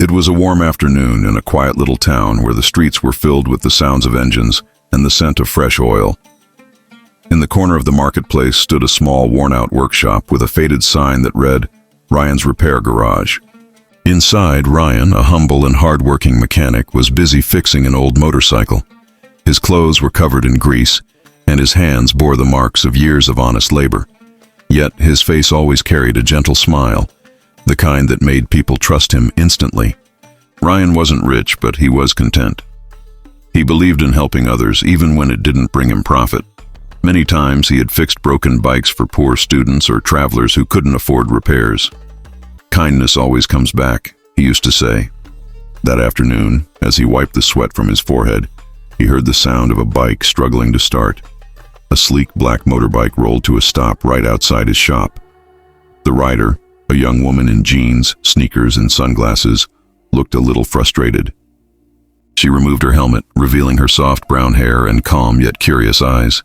It was a warm afternoon in a quiet little town where the streets were filled with the sounds of engines and the scent of fresh oil. In the corner of the marketplace stood a small, worn-out workshop with a faded sign that read, "Ryan's Repair Garage." Inside, Ryan, a humble and hard-working mechanic, was busy fixing an old motorcycle. His clothes were covered in grease, and his hands bore the marks of years of honest labor. Yet his face always carried a gentle smile, the kind that made people trust him instantly. Ryan wasn't rich, but he was content. He believed in helping others, even when it didn't bring him profit. Many times he had fixed broken bikes for poor students or travelers who couldn't afford repairs. "Kindness always comes back," he used to say. That afternoon, as he wiped the sweat from his forehead, he heard the sound of a bike struggling to start. A sleek black motorbike rolled to a stop right outside his shop. The rider, a young woman in jeans, sneakers, and sunglasses, looked a little frustrated. She removed her helmet, revealing her soft brown hair and calm yet curious eyes.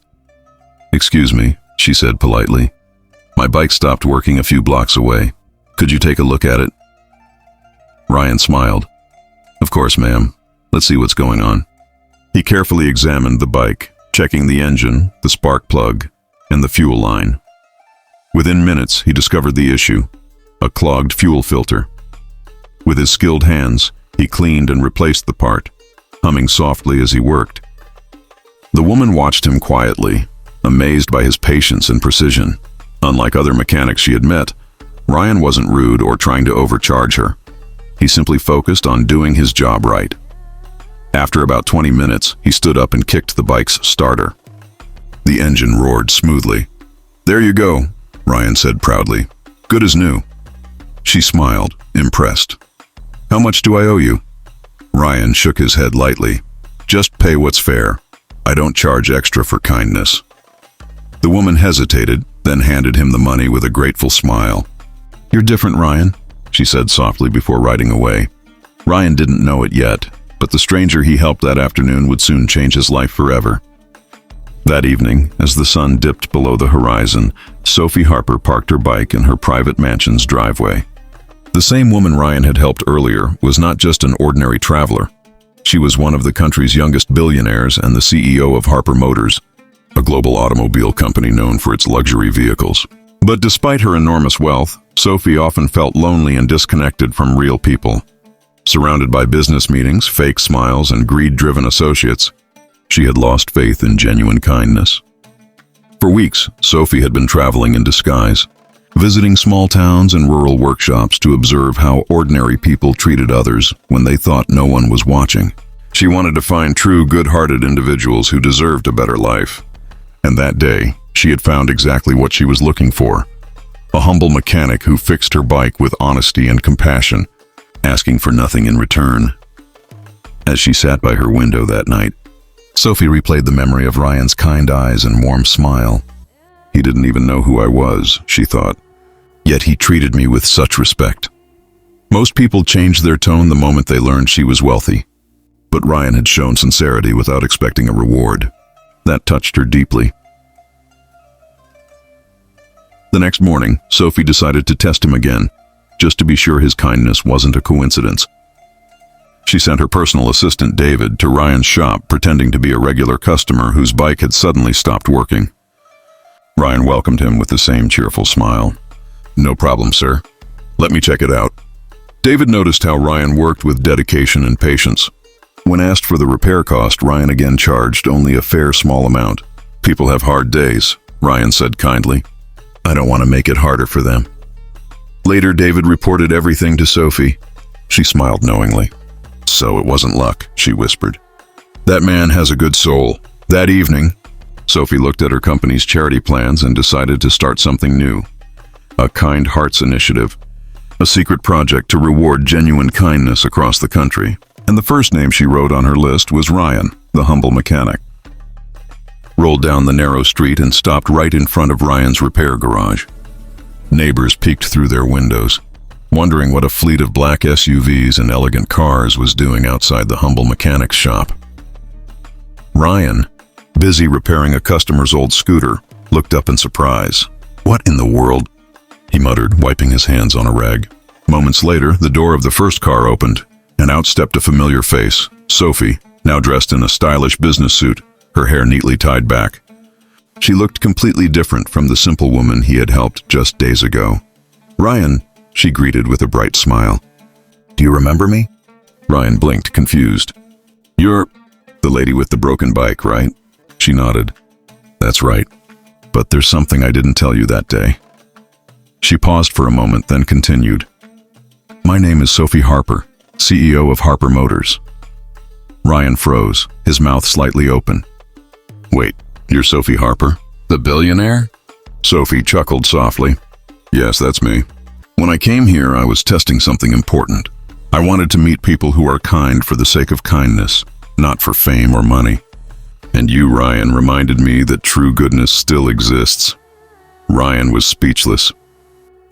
"Excuse me," she said politely. "My bike stopped working a few blocks away. Could you take a look at it?" Ryan smiled. "Of course, ma'am. Let's see what's going on." He carefully examined the bike, checking the engine, the spark plug, and the fuel line. Within minutes, he discovered the issue: a clogged fuel filter. With his skilled hands, he cleaned and replaced the part, humming softly as he worked. The woman watched him quietly, amazed by his patience and precision. Unlike other mechanics she had met, Ryan wasn't rude or trying to overcharge her. He simply focused on doing his job right. After about 20 minutes, he stood up and kicked the bike's starter. The engine roared smoothly. "There you go," Ryan said proudly. "Good as new." She smiled, impressed. "How much do I owe you?" Ryan shook his head lightly. "Just pay what's fair. I don't charge extra for kindness." The woman hesitated, then handed him the money with a grateful smile. "You're different, Ryan," she said softly before riding away. Ryan didn't know it yet, but the stranger he helped that afternoon would soon change his life forever. That evening, as the sun dipped below the horizon, Sophie Harper parked her bike in her private mansion's driveway. The same woman Ryan had helped earlier was not just an ordinary traveler. She was one of the country's youngest billionaires and the CEO of Harper Motors, a global automobile company known for its luxury vehicles. But despite her enormous wealth, Sophie often felt lonely and disconnected from real people. Surrounded by business meetings, fake smiles, and greed-driven associates, she had lost faith in genuine kindness. For weeks, Sophie had been traveling in disguise, visiting small towns and rural workshops to observe how ordinary people treated others when they thought no one was watching. She wanted to find true, good-hearted individuals who deserved a better life. And that day, she had found exactly what she was looking for: a humble mechanic who fixed her bike with honesty and compassion, asking for nothing in return. As she sat by her window that night, Sophie replayed the memory of Ryan's kind eyes and warm smile. "He didn't even know who I was," she thought. "Yet he treated me with such respect." Most people changed their tone the moment they learned she was wealthy. But Ryan had shown sincerity without expecting a reward. That touched her deeply. The next morning, Sophie decided to test him again, just to be sure his kindness wasn't a coincidence. She sent her personal assistant, David, to Ryan's shop, pretending to be a regular customer whose bike had suddenly stopped working. Ryan welcomed him with the same cheerful smile. "No problem, sir. Let me check it out." David noticed how Ryan worked with dedication and patience. When asked for the repair cost, Ryan again charged only a fair small amount. "People have hard days," Ryan said kindly. "I don't want to make it harder for them." Later, David reported everything to Sophie. She smiled knowingly. "So it wasn't luck," she whispered. "That man has a good soul." That evening, Sophie looked at her company's charity plans and decided to start something new: a Kind Hearts initiative, a secret project to reward genuine kindness across the country. And the first name she wrote on her list was Ryan, the humble mechanic. Rolled down the narrow street and stopped right in front of Ryan's repair garage. Neighbors peeked through their windows, wondering what a fleet of black SUVs and elegant cars was doing outside the humble mechanic's shop. Ryan, busy repairing a customer's old scooter, looked up in surprise. "What in the world?" he muttered, wiping his hands on a rag. Moments later, the door of the first car opened, and out stepped a familiar face, Sophie, now dressed in a stylish business suit, her hair neatly tied back. She looked completely different from the simple woman he had helped just days ago. "Ryan," she greeted with a bright smile. "Do you remember me?" Ryan blinked, confused. "You're the lady with the broken bike, right?" She nodded. "That's right. But there's something I didn't tell you that day." She paused for a moment, then continued. "My name is Sophie Harper, CEO of Harper Motors." Ryan froze, his mouth slightly open. "Wait, you're Sophie Harper? The billionaire?" Sophie chuckled softly. "Yes, that's me. When I came here, I was testing something important. I wanted to meet people who are kind for the sake of kindness, not for fame or money. And you, Ryan, reminded me that true goodness still exists." Ryan was speechless.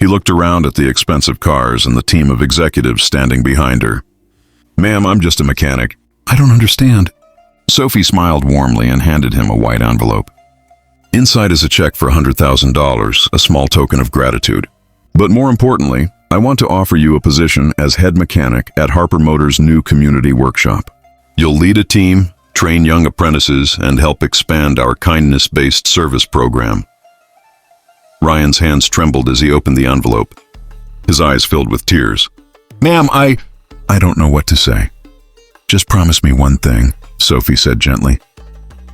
He looked around at the expensive cars and the team of executives standing behind her. "Ma'am, I'm just a mechanic." "I don't understand." Sophie smiled warmly and handed him a white envelope. "Inside is a check for $100,000, a small token of gratitude. But more importantly, I want to offer you a position as head mechanic at Harper Motors' new community workshop. You'll lead a team, train young apprentices, and help expand our kindness-based service program." Ryan's hands trembled as he opened the envelope. His eyes filled with tears. "Ma'am, I don't know what to say." "Just promise me one thing," Sophie said gently.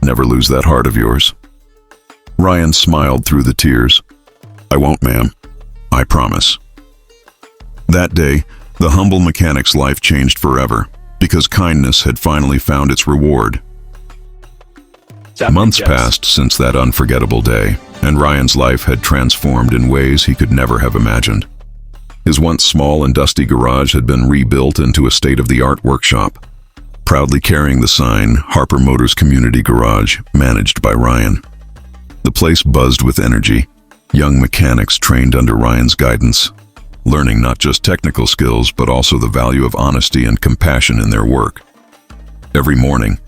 "Never lose that heart of yours." Ryan smiled through the tears. "I won't, ma'am. I promise." That day, the humble mechanic's life changed forever, because kindness had finally found its reward. Months passed since that unforgettable day, and Ryan's life had transformed in ways he could never have imagined. His once small and dusty garage had been rebuilt into a state-of-the-art workshop, proudly carrying the sign, Harper Motors Community Garage, managed by Ryan. The place buzzed with energy, young mechanics trained under Ryan's guidance, learning not just technical skills but also the value of honesty and compassion in their work. Every morning,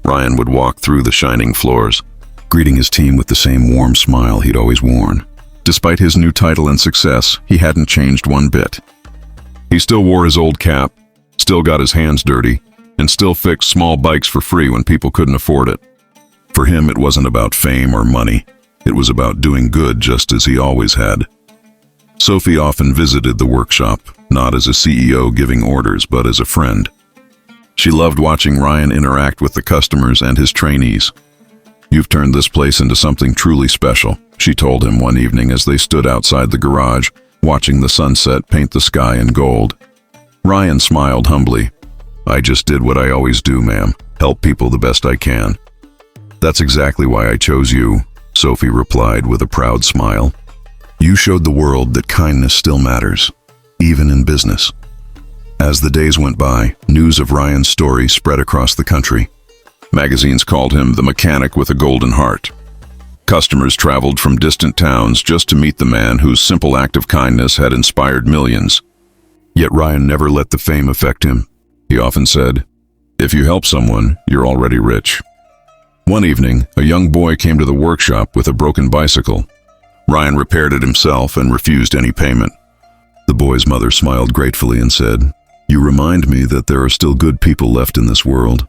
Ryan would walk through the shining floors, greeting his team with the same warm smile he'd always worn. Despite his new title and success, he hadn't changed one bit. He still wore his old cap, still got his hands dirty, and still fixed small bikes for free when people couldn't afford it. For him, it wasn't about fame or money. It was about doing good just as he always had. Sophie often visited the workshop, not as a CEO giving orders, but as a friend. She loved watching Ryan interact with the customers and his trainees. "You've turned this place into something truly special," she told him one evening as they stood outside the garage, watching the sunset paint the sky in gold. Ryan smiled humbly. "I just did what I always do, ma'am. Help people the best I can." "That's exactly why I chose you," Sophie replied with a proud smile. "You showed the world that kindness still matters, even in business." As the days went by, news of Ryan's story spread across the country. Magazines called him the mechanic with a golden heart. Customers traveled from distant towns just to meet the man whose simple act of kindness had inspired millions. Yet Ryan never let the fame affect him. He often said, "If you help someone, you're already rich." One evening, a young boy came to the workshop with a broken bicycle. Ryan repaired it himself and refused any payment. The boy's mother smiled gratefully and said, "You remind me that there are still good people left in this world."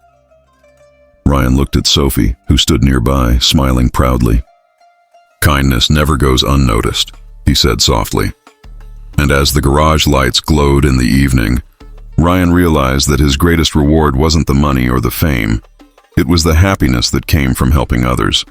Ryan looked at Sophie, who stood nearby, smiling proudly. "Kindness never goes unnoticed," he said softly. And as the garage lights glowed in the evening, Ryan realized that his greatest reward wasn't the money or the fame. It was the happiness that came from helping others.